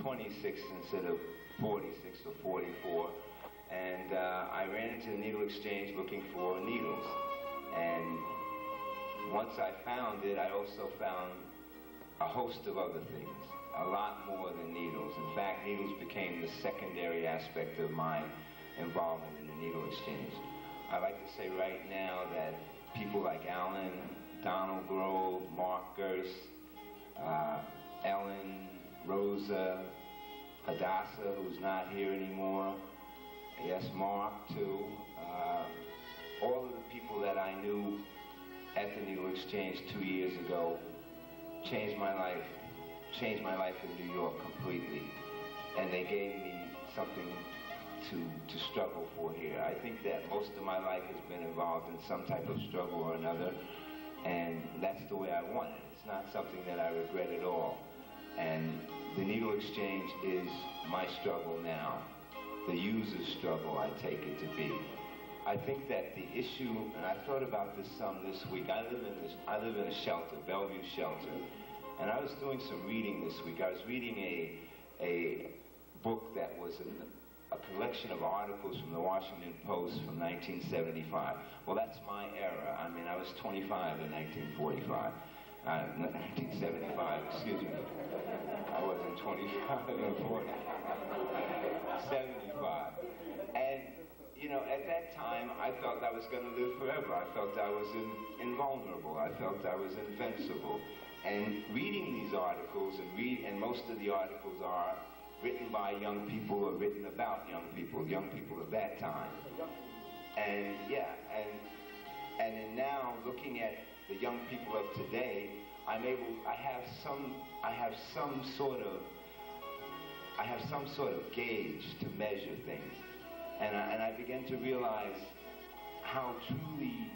26 instead of 46 or 44. And I ran into the needle exchange looking for needles. And once I found it, I also found a host of other things, a lot more than needles. In fact, needles became the secondary aspect of my involvement in the needle exchange. I like to say right now that people like Alan, Donald Grove, Mark Gerst, Ellen, Rosa, Hadassah, who's not here anymore, yes, Mark too, all of the people that I knew at the Needle Exchange 2 years ago changed my life in New York completely. And they gave me something to struggle for here. I think that most of my life has been involved in some type of struggle or another, and that's the way I want it. It's not something that I regret at all. And the Needle Exchange is my struggle now, the user's struggle, I take it to be. I think that the issue, and I thought about this some this week, I live in a shelter, Bellevue shelter, and I was doing some reading this week. I was reading a book that was a collection of articles from the Washington Post from 1975. Well, that's my era. I mean, I was 25 in 1945. 1975, excuse me. I wasn't 25 in 40. 75. And, you know, at that time, I felt I was going to live forever. I felt I was invulnerable. I felt I was invincible. And reading these articles, and most of the articles are written by young people or written about young people of that time. And yeah, and then now looking at the young people of today, I have some sort of gauge to measure things, and I began to realize how truly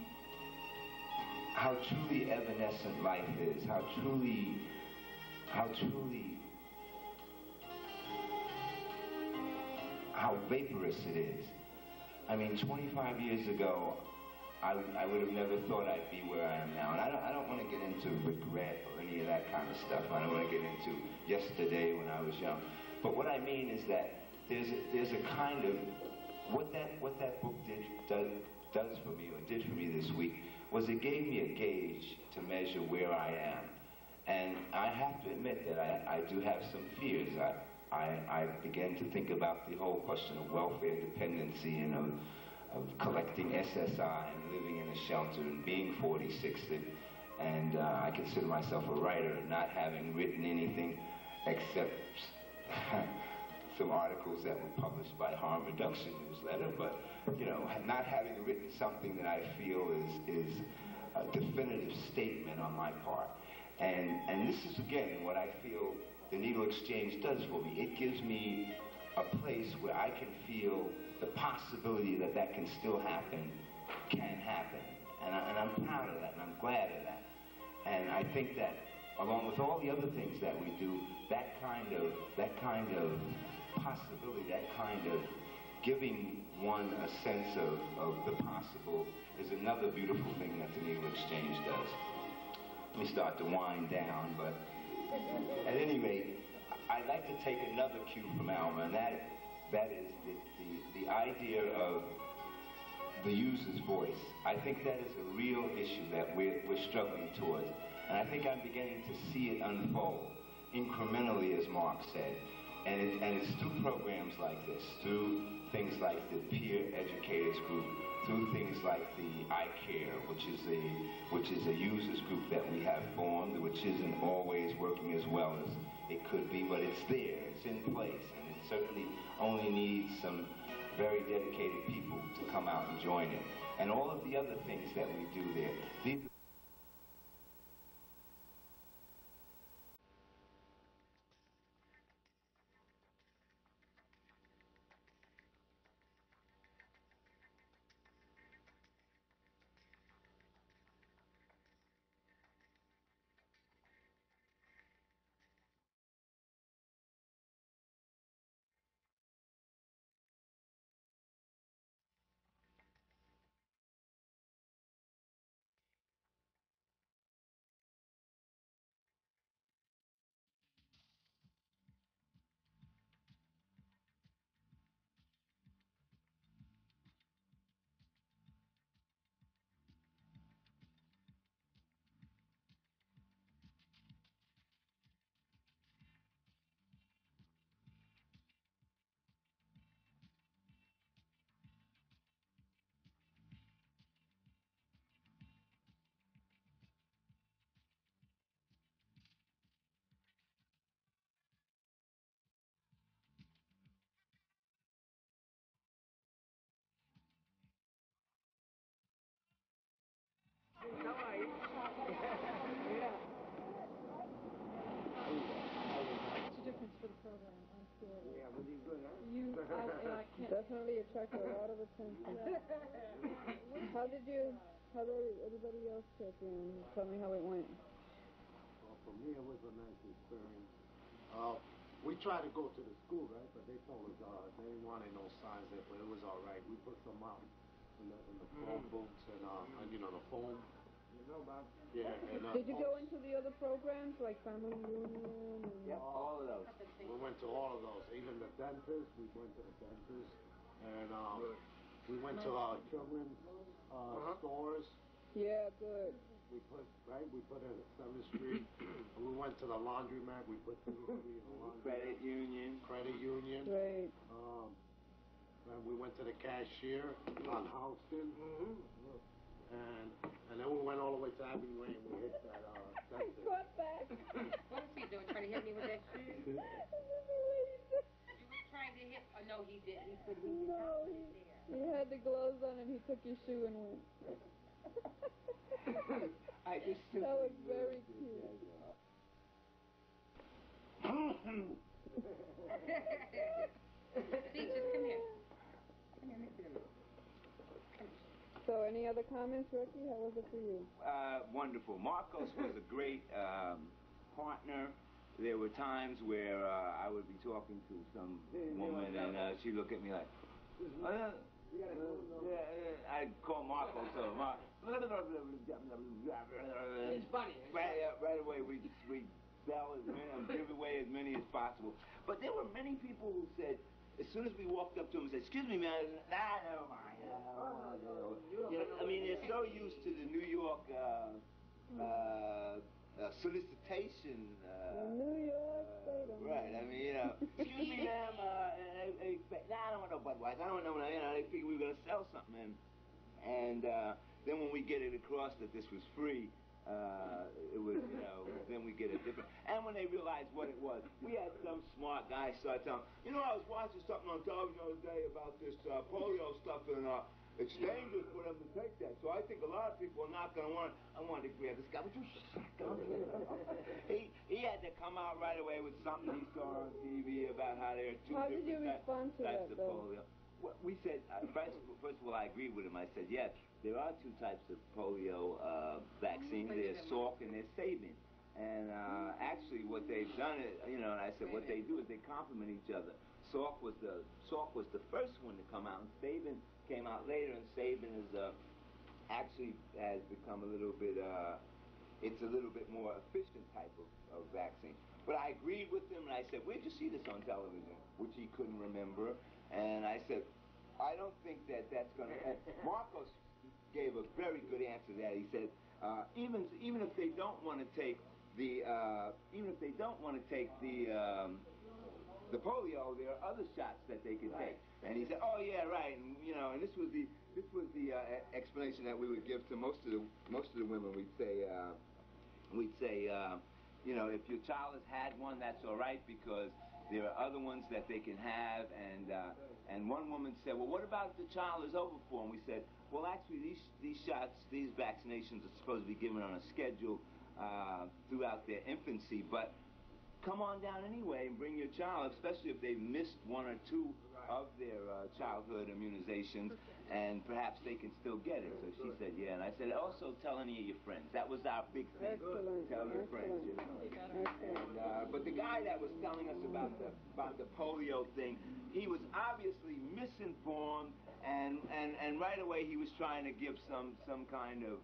evanescent life is, how vaporous it is. I mean, 25 years ago, I would have never thought I'd be where I am now. And I don't want to get into regret or any of that kind of stuff. I don't want to get into yesterday when I was young. But what I mean is that there's a kind of, what that book does for me, or did for me this week, was it gave me a gauge to measure where I am. And I have to admit that I do have some fears. I began to think about the whole question of welfare dependency and of collecting SSI and living in a shelter and being 46. And I consider myself a writer, not having written anything except some articles that were published by Harm Reduction Newsletter, but, you know, not having written something that I feel is a definitive statement on my part. And this is, again, what I feel the Needle Exchange does for me. It gives me a place where I can feel the possibility that that can still happen, can happen. And I'm proud of that, and I'm glad of that. And I think that, along with all the other things that we do, that kind of possibility, that kind of giving one a sense of the possible is another beautiful thing that the Needle Exchange does. Let me start to wind down, but at any rate, I'd like to take another cue from Alma, and that is the idea of the user's voice. I think that is a real issue that we're struggling towards. And I think I'm beginning to see it unfold incrementally, as Mark said. And it's through programs like this, through things like the Peer Educators Group, through things like the iCare, which is a users group that we have formed, which isn't always working as well as it could be, but it's there, it's in place, and it certainly only needs some very dedicated people to come out and join it. And all of the other things that we do there. These right. Yeah. What's the difference for the program? I'm sure. Yeah, was he good, huh? I can't. Definitely attracted a lot of attention. How did everybody else check in? Tell me how it went. Well, for me, it was a nice experience. We tried to go to the school, right? But they told us they didn't want any no signs there, but it was all right. We put some out in the phone booths and you know, the phone. You know about? Yeah. And, did you go into the other programs like family reunion? And Yep, all of those. We went to all of those. Even the dentist. We went to the dentist, and we went to children's stores. Yeah, good. We put it at 7th Street. We went to the laundromat. We put 3 in the laundromat. Credit union. Great. And we went to the cashier on Houston. And then we went all the way to Abbey Lane. We hit that. Cut back. What was he doing? Trying to hit me with that shoe? You were trying to hit? Oh, no, he didn't. He said he did not. He had the gloves on and he took your shoe and went. That was very cute. Peaches, come here. Come here, Mr. So, any other comments, Ricky? How was it for you? Wonderful. Marcos was a great partner. There were times where I would be talking to some woman and she'd look at me like, I'd call Marcos. So It's funny. Right away we sell as many, give away as many as possible. But there were many people who said, as soon as we walked up to him and said, "Excuse me, man," never mind. I mean, they're so used to the New York solicitation. New York State. Right. I mean, you know, excuse me, ma'am. They expect, I don't want no Budweiser. I don't want no. They figured we were gonna sell something, and then when we get it across that this was free. It was, you know, then we get a different, and when they realized what it was, we had some smart guy start telling, you know, I was watching something on television the other day about this polio stuff, and it's dangerous for them to take that, so I think a lot of people are not going to want it. I wanted to grab this guy, would you shut up? He had to come out right away with something he saw on TV about how there are two How did you respond to types that, of polio. Well, we said, first of all, I agreed with him. I said, yes, there are 2 types of polio vaccine. There's Salk and there's Sabin. And actually what they've done is, you know, and I said what they do is they complement each other. Salk was the first one to come out, and Sabin came out later, and Sabin is actually has become a little bit, it's a little bit more efficient type of vaccine. But I agreed with him, and I said, where'd you see this on television? Which he couldn't remember. And I said, I don't think that's going to... Marcos gave a very good answer to that. He said, even if they don't want to take the polio, there are other shots that they can take. And he said, oh yeah, right. And you know, and this was the explanation that we would give to most of the women. We'd say, you know, if your child has had one, that's all right, because there are other ones that they can have. And one woman said, well, what about if the child is over 4? And we said, well, actually, these shots, these vaccinations are supposed to be given on a schedule throughout their infancy, but come on down anyway and bring your child, especially if they've missed 1 or 2 of their childhood immunizations, and perhaps they can still get it. So she said, yeah. And I said, also tell any of your friends. That was our big thing. Excellent. Tell your friends, you know. And, but the guy that was telling us about the polio thing, he was obviously misinformed, and right away he was trying to give some kind of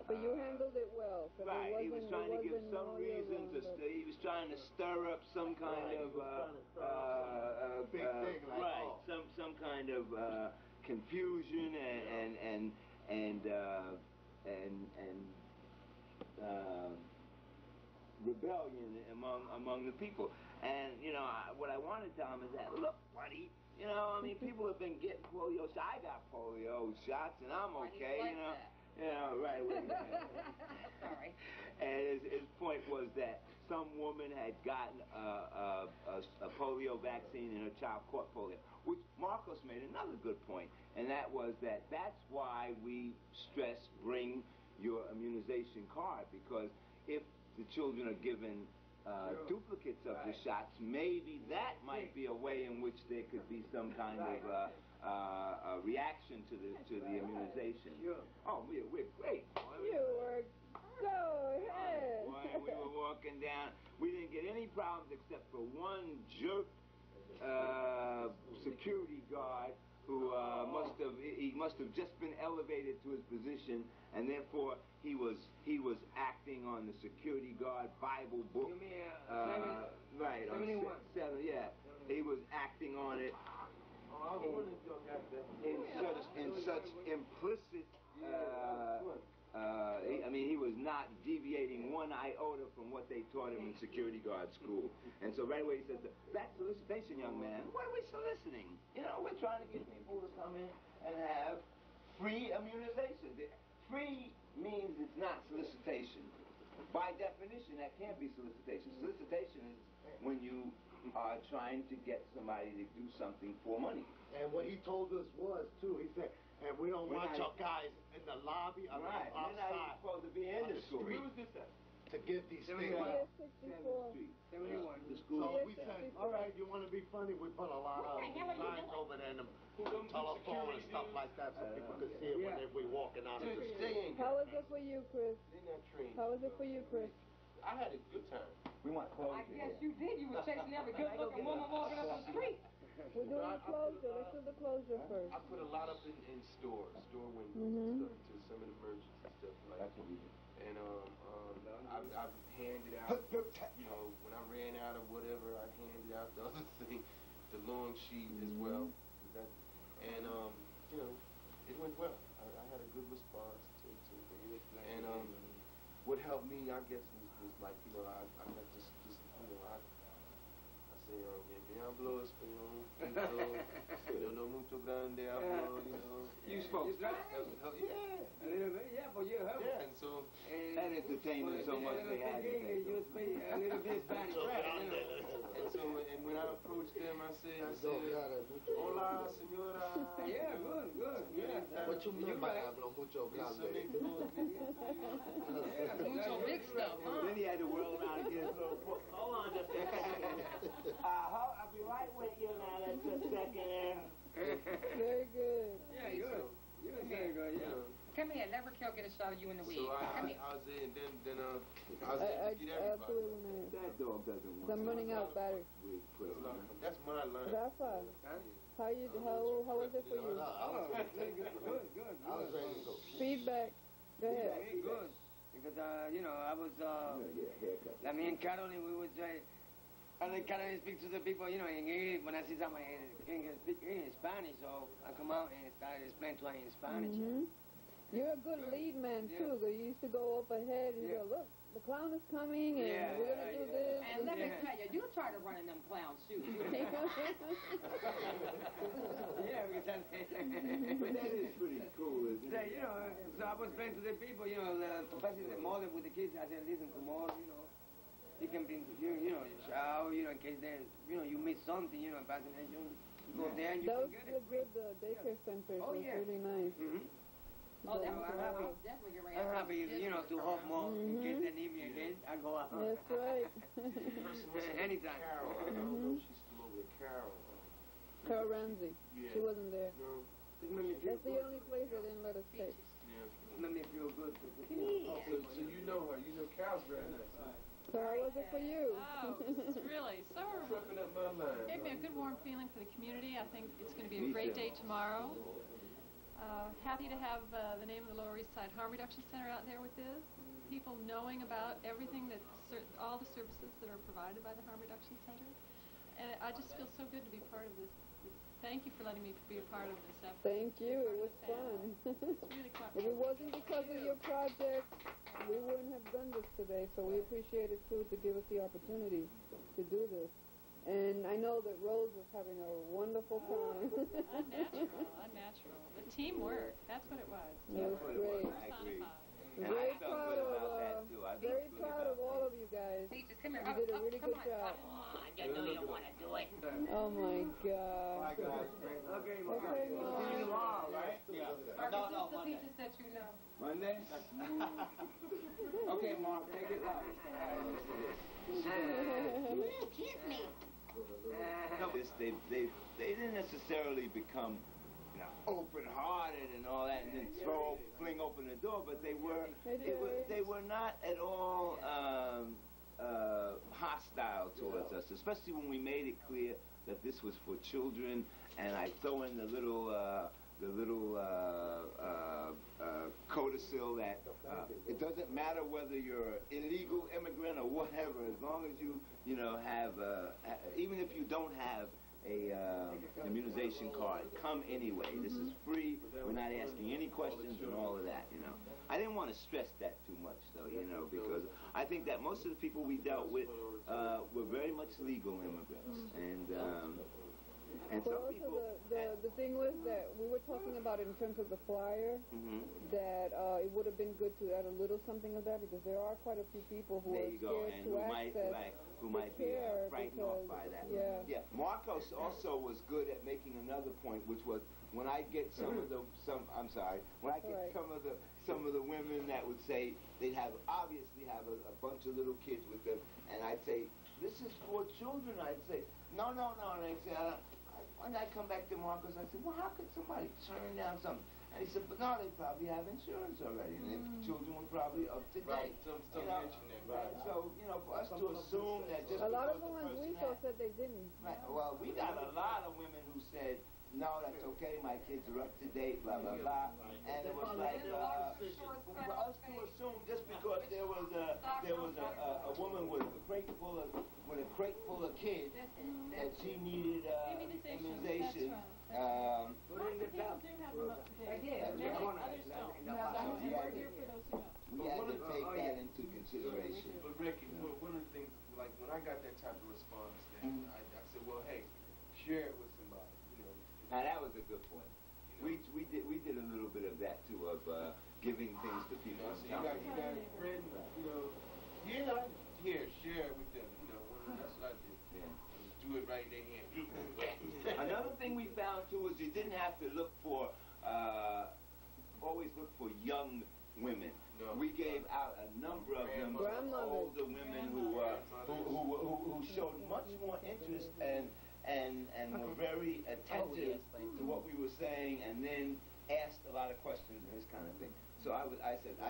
but you handled it well. So right, he was trying to give some reason he was trying to stir up some kind of big thing, like, right, some kind of confusion and rebellion among the people. And you know, what I want to tell him is that, look, buddy, you know, I mean, people have been getting polio shots. I got polio shots, and I'm okay, you know. Yeah, right. Sorry. And his point was that some woman had gotten a polio vaccine and her child caught polio, which Marcos made another good point, and that was that's why we stress bring your immunization card, because if the children are given duplicates of the shots, maybe that might be a way in which there could be some kind of reaction to the immunization. Oh, we're great. You were go ahead. Boy, we were walking down. We didn't get any problems except for one jerk security guard who must have just been elevated to his position, and therefore he was acting on the security guard Bible book. You mean, right, on 7, yeah. He was acting on it in such implicit. I mean, he was not deviating one iota from what they taught him in security guard school. And so right away he says, "That's solicitation, young man." What are we soliciting? You know, we're trying to get people to come in and have free immunization. Free means it's not solicitation. By definition, that can't be solicitation. Solicitation is when you are trying to get somebody to do something for money. And what he told us was, too, he said, and we don't want your guys in the lobby or right. We're not even supposed to be in the school. Where was this at? To give these things. 64. 71. The school. So we said, all right, you want to be funny? We put a lot of signs over there and telephone and stuff like that so people could see it when we're walking out of the street. How was it for you, Chris? How was it for you, Chris? I had a good time. We want clothes. I guess you did. You were chasing every good-looking woman walking up the street. We're doing closure. Let's do the closure first. I put a lot up in store windows and stuff to some of the merchants and stuff like that. That's what we do. And I've handed out, you know, when I ran out of whatever, I handed out the other thing, the long sheet as well. And you know, it went well. I had a good response to it. And what helped me, I guess, was like, you know, I got this, you know, I say, me hablo español, no mucho grande hablo, you know. You spoke Spanish? Yeah. A little bit, yeah, but you helped. Yeah, and so. That entertained them so much they had to pay. You speak a little bit Spanish, right? And so, and when I approached them, I said, hola, señora. Yeah, good, yeah. What you mean by hablo mucho grande? Mucho big stuff, huh? Then he had to whirl around and get his little book. Hold on just a second. I'll be right with you now. Just a second. Very good. Yeah, good. You're very good, yeah. Come here, let Raquel get a shot of you in the weed. So Come here. I was there, and then I was there to get I'll do everybody. it when I... That dog doesn't want I'm running out of battery. That's my line. Rafa, how was it for you? Oh, good. I was ready to go. Feedback. Go ahead. Very good. Because, you know, I was, I mean, Caroline, we would say, I let Caroline speak to the people, you know, in English. When I see somebody can speak in Spanish, so I come out and start explaining to her in Spanish. You're a good lead man, too. You used to go up ahead and go, look, the clown is coming, and we're going to do this. And let me tell you, you try to run in them clown shoes. Yeah, because But that is pretty cool, isn't it? you know, so I was explaining to the people, you know, especially the mother with the kids. I said, listen, tomorrow, you know, you can bring, you know, your shower, you know, in case there's, you know, you miss something, you know, vaccination, you go there and you Those can get it. were good daycare centers. Oh, It was yeah. really nice. Oh, that was I'm happy. definitely get ready. I'm happy, you know, to help mom in case they need me again. I go out. That's right. Anytime. Carol, I don't know if she's still over there. Carol. Carol Ramsey. Yeah. She wasn't there. No. It made me feel That's the good. only place they didn't let us take. Yeah. It made me feel good. So you know her. You know Carol's very nice. So how was it for you? Oh, it's really so. Tripping up my mind. Gave me a good warm feeling for the community. I think it's going to be a great day tomorrow. Happy to have the name of the Lower East Side Harm Reduction Center out there with this. People knowing about everything that, all the services that are provided by the Harm Reduction Center. And I just feel so good to be part of this. Thank you for letting me be a part of this effort. Thank you. It was fun. It's really quite If it wasn't because of your project, we wouldn't have done this today. So we appreciate it, too, to give us the opportunity to do this. And I know that Rose was having a wonderful time. unnatural. The teamwork, that's what it was. It was great. I agree. Very proud of all of you guys. Peaches, come here. You did a really good job. Come on, you know you want to do it. Oh my God. Okay, Okay, Mom. tomorrow, right? Yeah. Marcus, No, the Monday. pieces that you know. Monday? Okay, Mark, take it out. Keep me. They didn't necessarily become, you know, open-hearted and all that, and then fling open the door, but they were not at all hostile towards us, especially when we made it clear that this was for children, and I throw in the little codicil that it doesn't matter whether you're an illegal immigrant or whatever, as long as you have even if you don't have a immunization card, come anyway. This is free. We're not asking any questions and all of that, I didn't want to stress that too much, though, because I think that most of the people we dealt with were very much legal immigrants, and But also the thing was that we were talking about it in terms of the flyer, that it would have been good to add a little something of that, because there are quite a few people who are scared to access who might be frightened off by that. Yeah. Marcos also was good at making another point, which was when I get some of the women that would say they'd obviously have a bunch of little kids with them, and I'd say, this is for children. I'd say, no, and I'd say, when I come back to Marcos, I said, well, how could somebody turn down something? And he said, but no, they probably have insurance already, and the children were probably up to date. Some mention that. Right. So, for us to assume that just a lot of because the ones person we saw said they didn't. Right. Well, we got a lot of women who said, no, that's okay, my kids are up to date, blah, blah, blah. And it was like, for us to assume just because there was a woman with a crate full of kids that she needed immunization. Put it in the tub. We had to take that into consideration. But Ricky, one of the things, like when I got that type of response, then I said, well, hey, share it with somebody. Now that was a good point. We did a little bit of that too, of giving things to people. So you got a friend, here, share it with them. That's what I did. Yeah. Do it right in their hand. Another thing we found too is you didn't have to look for always look for young women. No. We gave out a number of them, older women who showed much more interest and were very attentive to what we were saying, and then asked a lot of questions and this kind of thing. So I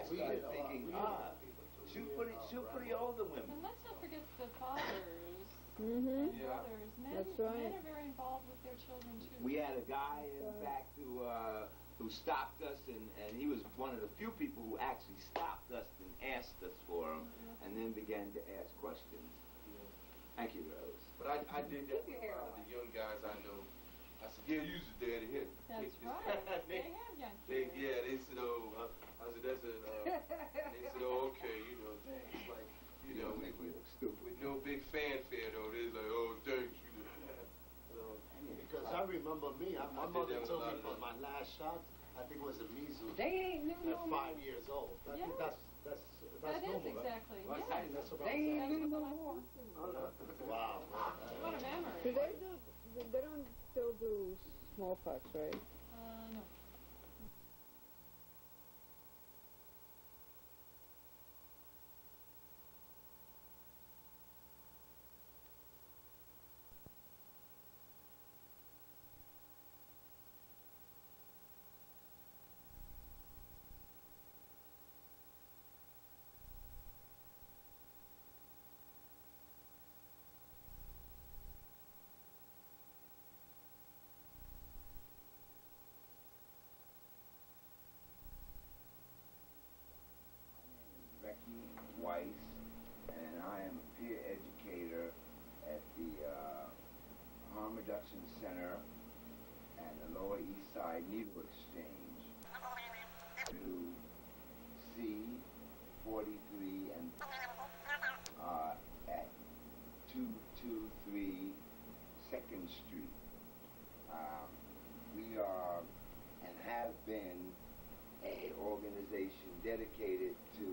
started thinking, shoot for the older women. And let's not forget the fathers. Mm-hmm. Yeah. Brothers. Men, That's right. Men are very involved with their children too. We had a guy, in fact, who stopped us, and he was one of the few people who actually stopped us and asked us for him, and then began to ask questions. Thank you, Rose. But I did that with the young guys I know. I said, yeah, use it, Daddy. Here. That's right. They have young kids. They said, oh, I said, that's it. They said, oh, okay, it's like, make me look stupid. With no big fanfare, though. They're like, oh, thanks. Because I remember my mother told me for my last shots, I think it was a measles. They ain't new at 5 years old. I think that's That is normal, exactly. right? Yes. That's about They ain't new no more. Wow. What a memory. They don't still do smallpox, right? No. Weiss, and I am a peer educator at the Harm Reduction Center and the Lower East Side Needle Exchange to C43 and at 223 2nd Street. We are and have been an organization dedicated to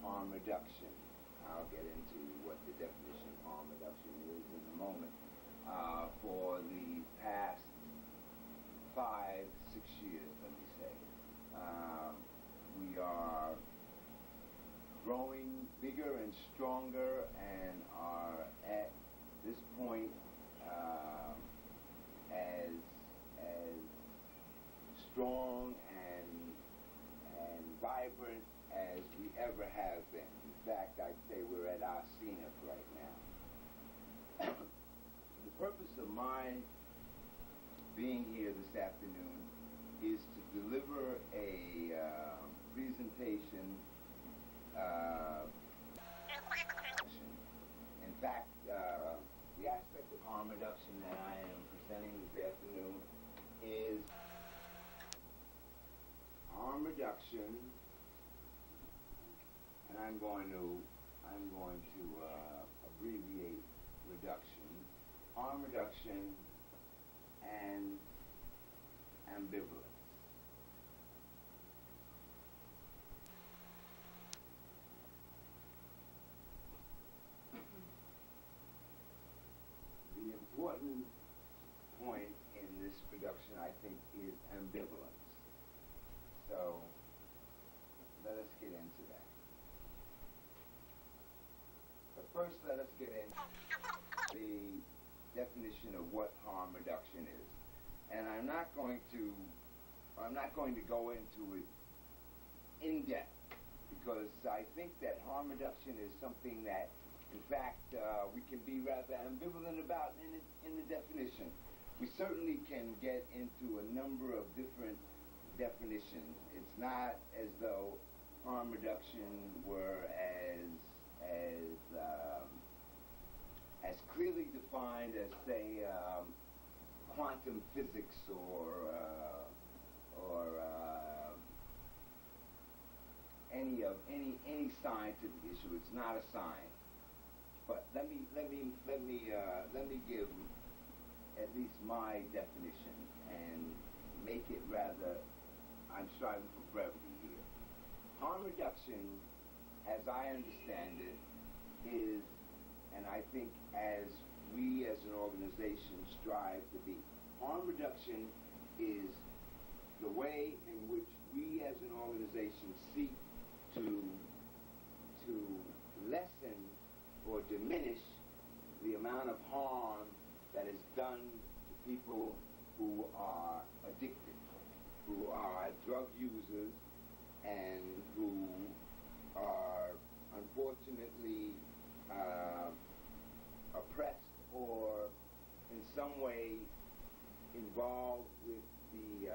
harm reduction. I'll get into what the definition of harm reduction is in a moment. For the past 5-6 years, let me are growing bigger and stronger and are at this point as strong and vibrant as we ever have been. In fact, I'd say we're at our zenith right now. The purpose of my being here this afternoon is to deliver a presentation. In fact, the aspect of harm reduction that I am presenting this afternoon is harm reduction, and I'm going to abbreviate reduction, harm reduction, and ambivalence. The important point in this production, I think, is ambivalence. So let us get into that. But first, let us get into the definition of what harm reduction is. And I'm not going to go into it in depth, because I think that harm reduction is something that, in fact, we can be rather ambivalent about in the definition. We certainly can get into a number of different definitions. It's not as though harm reduction were as clearly defined as, say, quantum physics or any scientific issue. It's not a science. But let me give at least my definition and make it rather. I'm striving for brevity here. Harm reduction, as I understand it, is, and I think as we as an organization strive to be, harm reduction is the way in which we as an organization seek to lessen or diminish the amount of harm that is done to people who are addicted, who are drug users, and who are unfortunately oppressed or in some way involved with the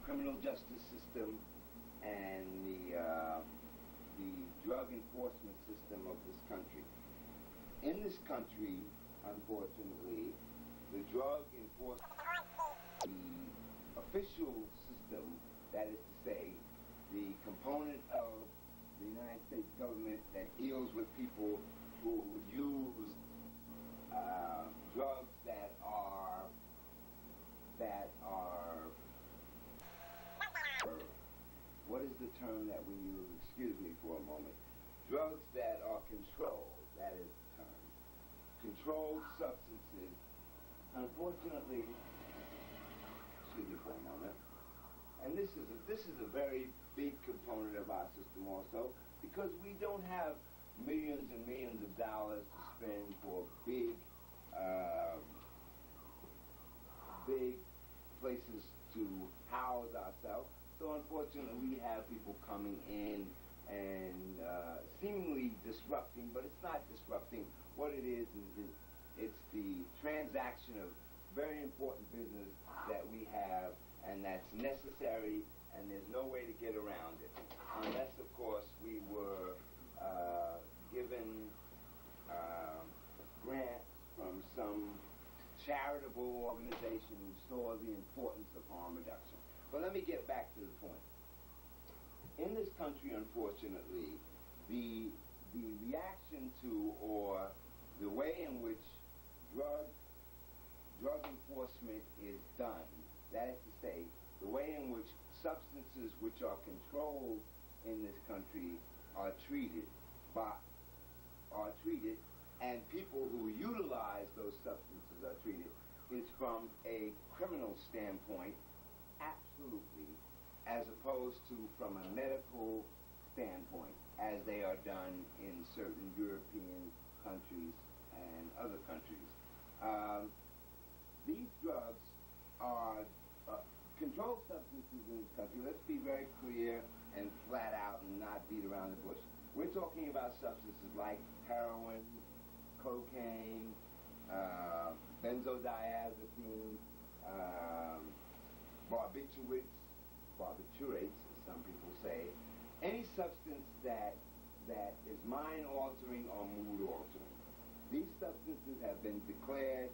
criminal justice system and the drug enforcement system of this country. In this country, unfortunately, the drug enforcement, the official system, that is to say, the component of the United States government that deals with people who use drugs that are what is the term that we use? Excuse me for a moment. Drugs that are controlled, that is the term. Controlled substances, unfortunately, excuse me for a moment, and this is a very big component of our system also, because we don't have millions and millions of dollars to spend for big places to house ourselves. So unfortunately, we have people coming in and seemingly disrupting, but it's not disrupting. What it is it's the transaction of very important business that we have, and that's necessary, and there's no way to get around it. Unless, of course, we were given grants from some charitable organization who saw the importance of harm reduction. But let me get back to the point. In this country, unfortunately, the reaction to, or the way in which drug enforcement is done, that is to say, the way in which substances which are controlled in this country are treated, and people who utilize those substances are treated, is from a criminal standpoint absolutely as opposed to from a medical standpoint, as they are done in certain European countries and other countries. These drugs are controlled substances in this country. Let's be very clear and flat out and not beat around the bush. We're talking about substances like heroin, cocaine, benzodiazepines, barbiturates, as some people say, any substance that is mind-altering or mood-altering. These substances have been declared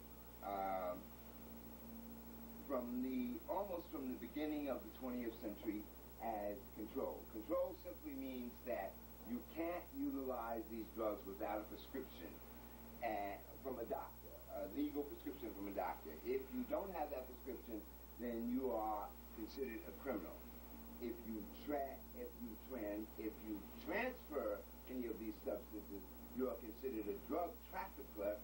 almost from the beginning of the 20th century as controlled. Control simply means that you can't utilize these drugs without a prescription from a doctor, a legal prescription from a doctor. If you don't have that prescription, then you are considered a criminal. If you transfer any of these substances, you are considered a drug trafficker,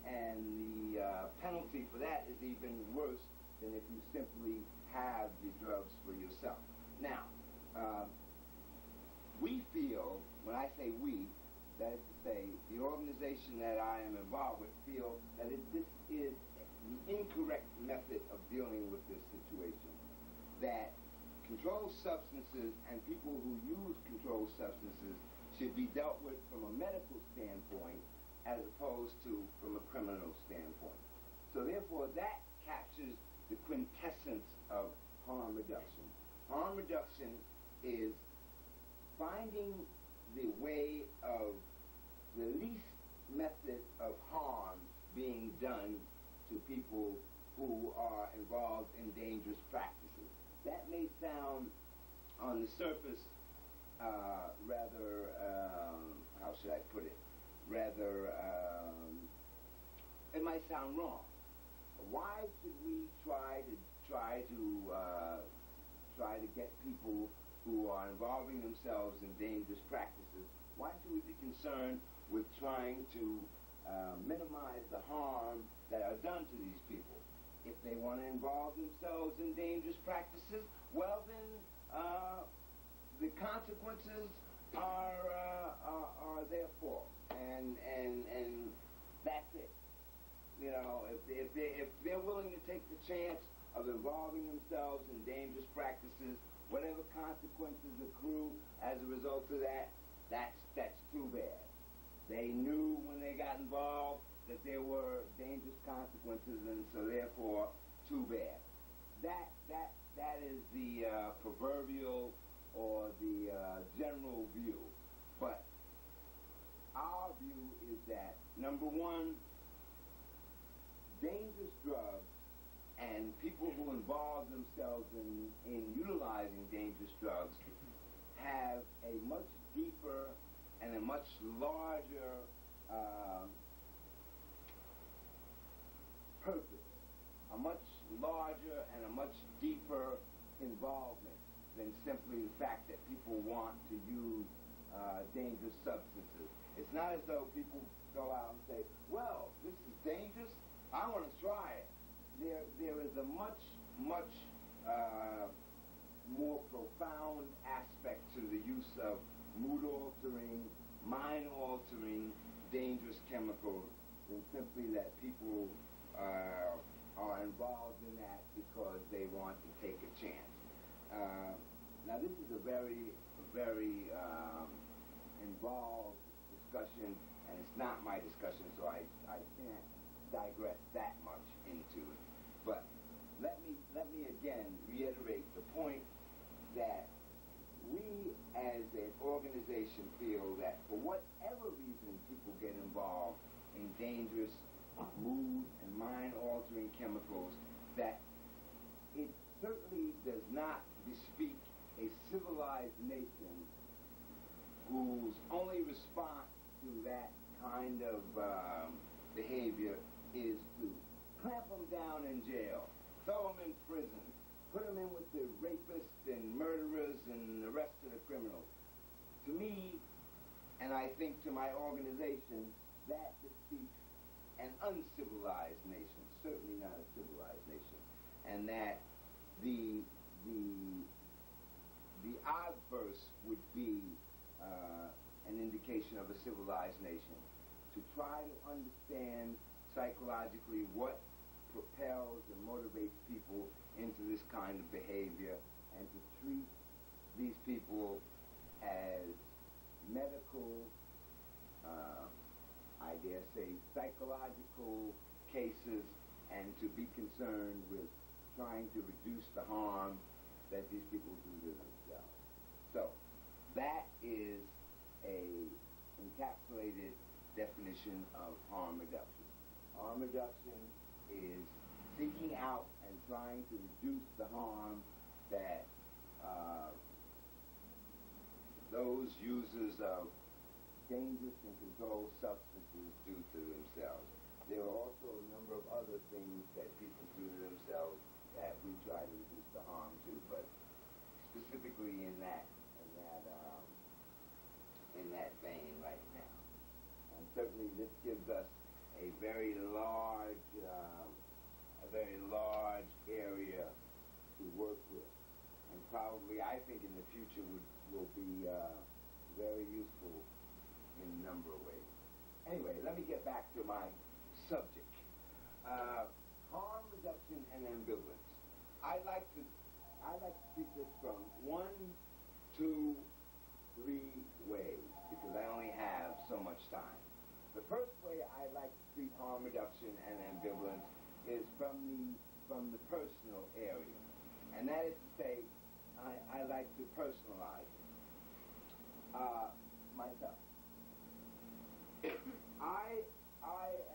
and the penalty for that is even worse than if you simply have the drugs for yourself. Now, we feel, when I say we, that is to say, the organization that I am involved with feel that this is the incorrect method of dealing with this situation. That controlled substances and people who use controlled substances should be dealt with from a medical standpoint as opposed to from a criminal standpoint. So therefore, that captures the quintessence of harm reduction. Harm reduction is finding the way of the least method of harm being done to people who are involved in dangerous practices. That may sound, on the surface, rather, how should I put it? Rather, it might sound wrong. Why should we try to get people who are involving themselves in dangerous practices? Why should we be concerned with trying to minimize the harm that are done to these people? If they want to involve themselves in dangerous practices, well then, the consequences are their fault, and that's it. You know, if they're willing to take the chance of involving themselves in dangerous practices, whatever consequences accrue as a result of that, that's too bad. They knew when they got involved that there were dangerous consequences, and so therefore, too bad. That is the proverbial or the general view. But our view is that, number one, dangerous drugs and people who involve themselves in utilizing dangerous drugs have a much deeper and a much larger purpose, a much larger and a much deeper involvement than simply the fact that people want to use dangerous substances. It's not as though people go out and say, well, this is dangerous, I want to try it. There is a much more profound aspect to the use of mood-altering, mind-altering, dangerous chemicals than simply that people are involved in that because they want to take a chance. Now this is a very involved discussion, and it's not my discussion, so I can't digress that much into it. But let me again reiterate the point that we as an organization feel that for whatever reason people get involved in dangerous mood and mind-altering chemicals, that it certainly does not bespeak a civilized nation whose only response to that kind of behavior is to clamp them down in jail, throw them in prison, put them in with the rapists and murderers and the rest of the criminals. To me, and I think to my organization, that bespeaks an uncivilized nation, certainly not a civilized nation, and that the the obverse would be an indication of a civilized nation. To try to understand psychologically what propels and motivates people into this kind of behavior, and to treat these people as medical, I dare say, psychological cases, and to be concerned with trying to reduce the harm that these people do to themselves. So, that is a encapsulated definition of harm reduction. Harm reduction is seeking out and trying to reduce the harm that those users of dangerous and controlled substances do to themselves. There are also a number of other things that people do to themselves that we try to reduce the harm to, but specifically in that vein right now. And certainly this gives us a very large area to work with, and probably I think in the future will be very useful in a number of ways. Anyway, let me get back to my subject. Harm reduction and ambivalence. I like to treat this from 1, 2, 3 ways, because I only have so much time. The first way I like to treat harm reduction and ambivalence is from the personal area, and that is to say, I like to personalize myself. I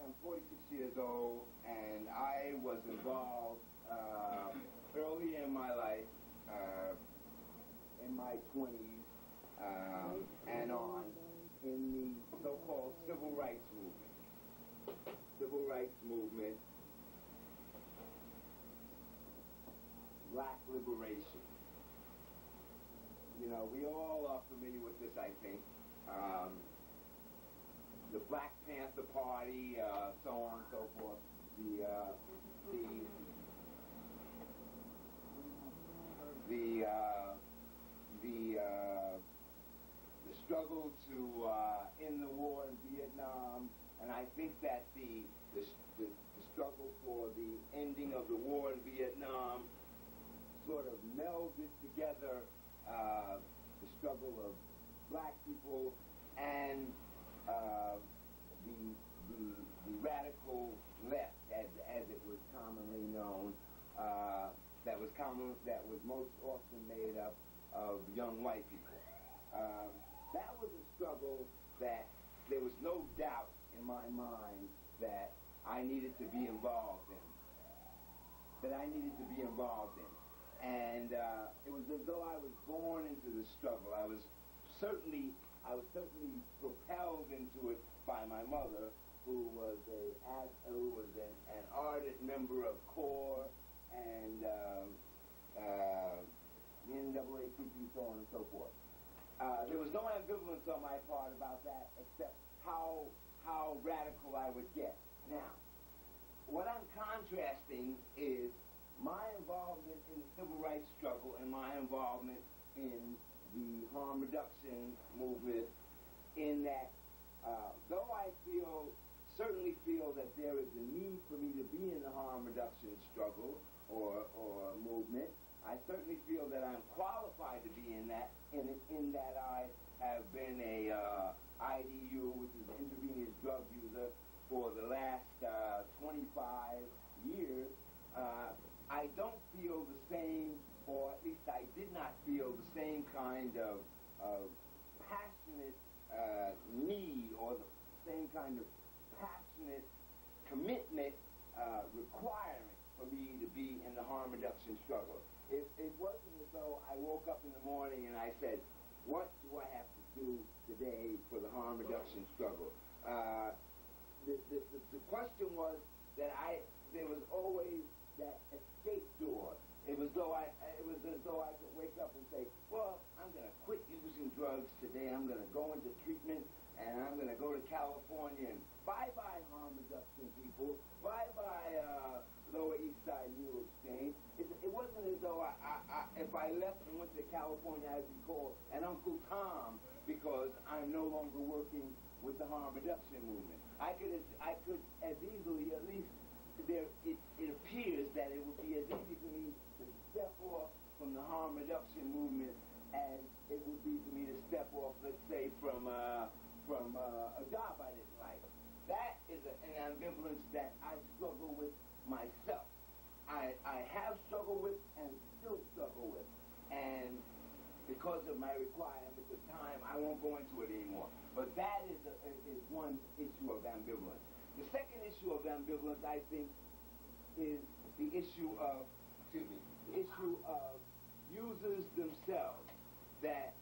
am 46 years old, and I was involved early in my life, in my 20s and on, in the so-called civil rights movement. Civil rights movement, black liberation. You know, we all are familiar with this, I think. The Black Panther Party, so on and so forth. The struggle to end the war in Vietnam, and I think that the struggle for the ending of the war in Vietnam sort of melded together the struggle of black people and the radical left, as it was commonly known, that was most often made up of young white people. That was a struggle that there was no doubt in my mind that I needed to be involved in. And it was as though I was born into the struggle. I was certainly propelled into it by my mother, who was an ardent member of CORE and the NAACP, so on and so forth. There was no ambivalence on my part about that, except how radical I would get. Now, what I'm contrasting is my involvement in the civil rights struggle and my involvement in the harm reduction movement, in that though I certainly feel that there is a need for me to be in the harm reduction struggle or movement, I certainly feel that I'm qualified to be in that I have been a IDU, which is an intravenous drug user, for the last 25 years. I don't feel the same, or at least I did not feel the same kind of passionate need, or the same kind of passionate commitment requirement for me to be in the harm reduction struggle. It wasn't as though I woke up in the morning and I said, what do I have to do today for the harm reduction struggle? The question was that there was always that escape door. It was as though I could wake up and say, well, I'm going to quit using drugs today. I'm going to go into treatment, and I'm going to go to California, and bye-bye harm reduction people. Bye-bye Lower East Side New Exchange. It wasn't as though if the harm reduction movement. I could as easily, at least it appears that it would be as easy for me to step off from the harm reduction movement as it would be for me to step off, let's say, from a job I didn't like. That is an ambivalence that I struggle with myself. I have struggled with and still struggle with. And because of my requirements of time, I won't go into it anymore. But that is one issue of ambivalence. The second issue of ambivalence, I think, is the issue of users themselves. That,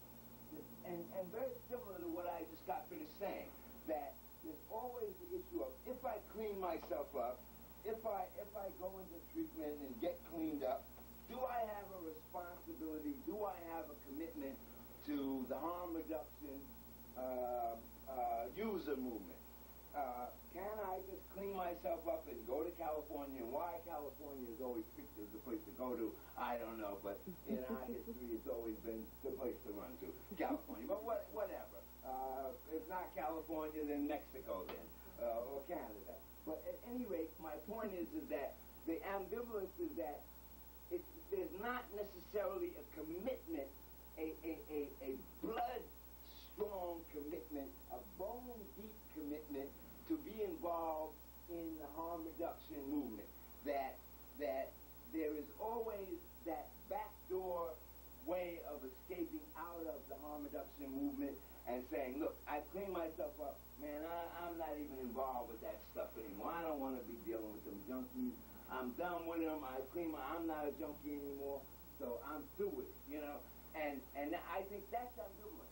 and very similar to what I just got finished saying, that there's always the issue of, if I clean myself up, if I go into treatment and get cleaned up, do I have a responsibility, do I have a commitment to the harm reduction user movement? Can I just clean myself up and go to California? And why California is always picked as the place to go to, I don't know, but in our history it's always been the place to run to, California. But whatever. If not California, then Mexico then, or Canada. But at any rate, my point is that the ambivalence is that there's not necessarily a commitment, a blood-strong commitment, a bone-deep commitment to be involved in the harm reduction movement. That there is always that backdoor way of escaping out of the harm reduction movement and saying, look, I cleaned myself up. Man, I'm not even involved with that stuff anymore. I don't want to be dealing with them junkies. I'm done with them. I'm not a junkie anymore, so I'm through with it, you know? And I think that's ambivalent.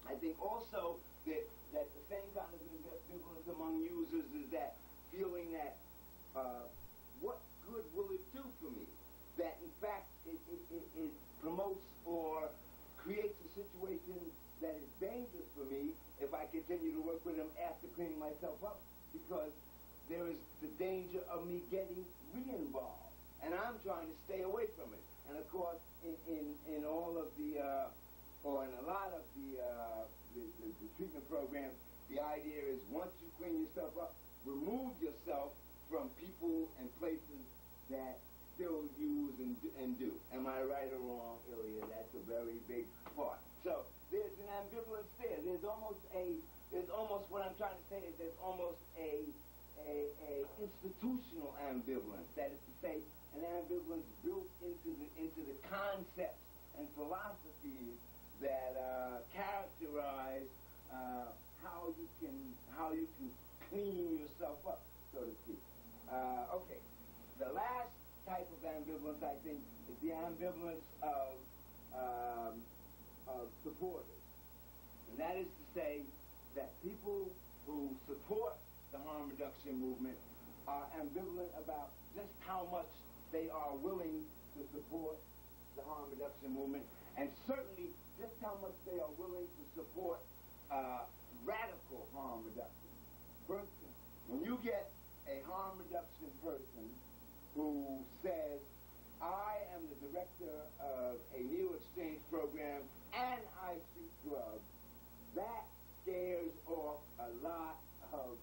I think also that the same kind of ambivalence among users is that feeling that what good will it do for me? That in fact it promotes or creates a situation that is dangerous for me if I continue to work with them after cleaning myself up, because there is the danger of me getting re-involved, and I'm trying to stay away from it. And of course, in all of or in a lot of the treatment programs, the idea is once you clean yourself up, remove yourself from people and places that still use and do. Am I right or wrong, Ilya? That's a very big part. So there's an ambivalence there. There's almost what I'm trying to say is there's almost a institutional ambivalence. That is to say, an ambivalence built into the concepts and philosophies that characterize how you can clean yourself up, so to speak. Okay, the last type of ambivalence, I think, is the ambivalence of supporters, and that is to say that people who support the harm reduction movement are ambivalent about just how much they are willing to support the harm reduction movement, and certainly just how much they are willing to support radical harm reduction. For instance, when you get a harm reduction person who says, I am the director of a needle exchange program and I treat drugs, that scares off a lot of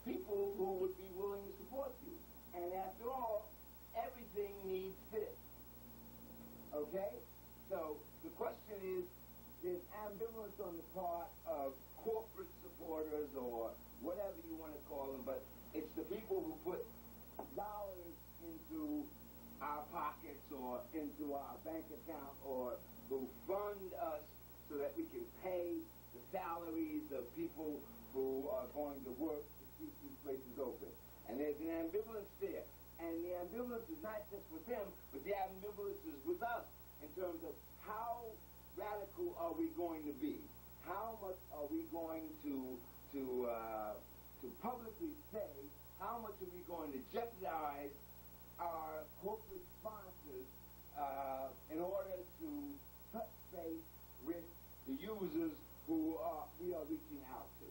people who would be willing to support you. And after all, everything needs this. Okay? So the question is, there's ambivalence on the part of corporate supporters or whatever you want to call them, but it's the people who put dollars into our pockets or into our bank account or who fund us so that we can pay the salaries of people who are going to work to keep these places open. And there's an ambivalence there. And the ambivalence is not just with them, but the ambivalence is with us in terms of how radical are we going to be? How much are we going to publicly say, how much are we going to jeopardize our corporate sponsors in order to touch base with the users who we are reaching out to?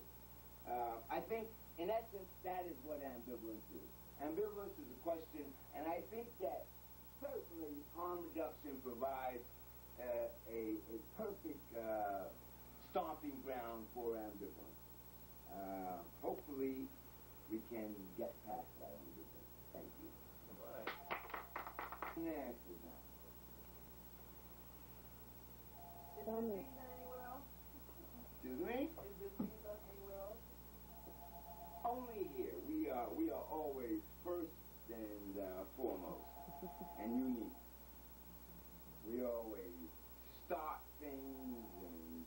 I think, in essence, that is what ambivalence is. Ambivalence is a question, and I think that certainly harm reduction provides a perfect stomping ground for ambivalence. Hopefully, we can get past that ambivalence. Thank you. All right. Next is now. Tell me. Excuse me? Only here. We are always first and foremost and unique. We always start things and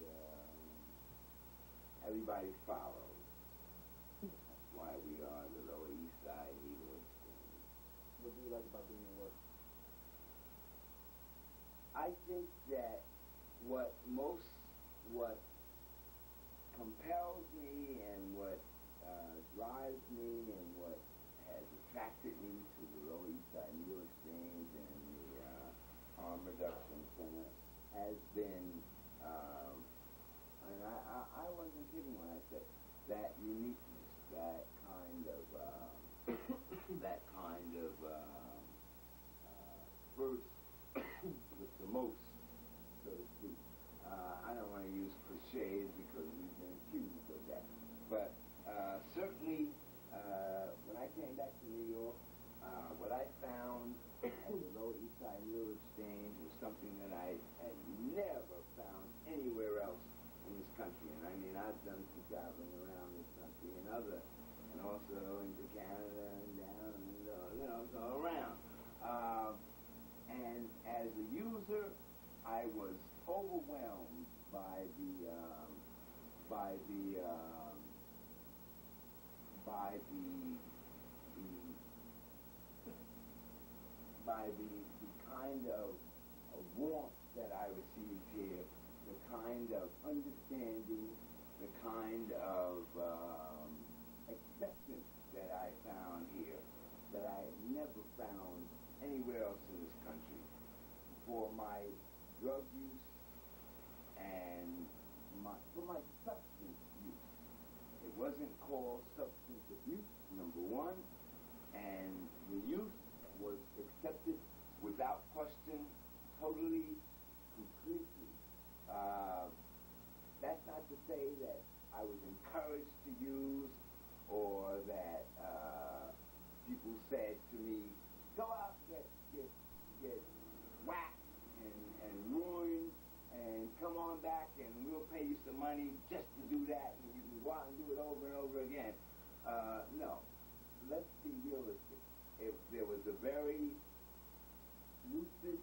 everybody follows. That's why we are the Lower East Side Hero Exchange. What do you like about doing your work? I think that what compels me and what drives me and what has attracted me to the Lower East Side Hero Exchange and the Harm Reduction Center has been, and I wasn't kidding when I said that uniqueness, that kind of first with the most, so to speak. I don't want to use cliches because we've been accused of that, but certainly when I came back to New York, what I found at the Lower East Side Hero Exchange was something that I had never found anywhere else in this country. And I mean, I've done some traveling around this country and also into Canada and down and so around. And as a user, I was overwhelmed by the kind of warmth that I received here, the kind of understanding, the kind of acceptance that I found here that I never found anywhere else in this country. For my drug use and for my substance use. It wasn't called substance abuse, number one, and the use was accepted without question, totally, completely. That's not to say that I was encouraged to use or that people said to me, go out and get whacked and ruined and come on back and we'll pay you some money just to do that and you can go out and do it over and over again. No. Let's be realistic. There was a very lucid,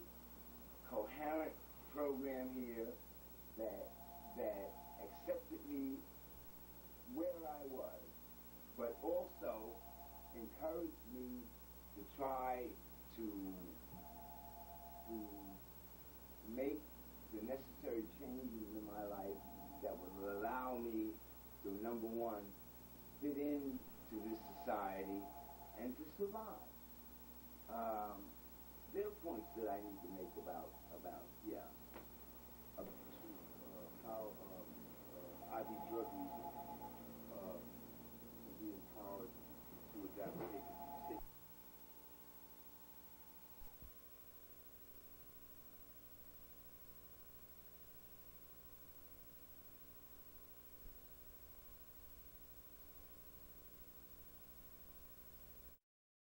coherent program here that accepted me where I was, but also encouraged me to try to make the necessary changes in my life that would allow me to, number one, fit into this society and to survive. There are points that I need to make about how IV drug users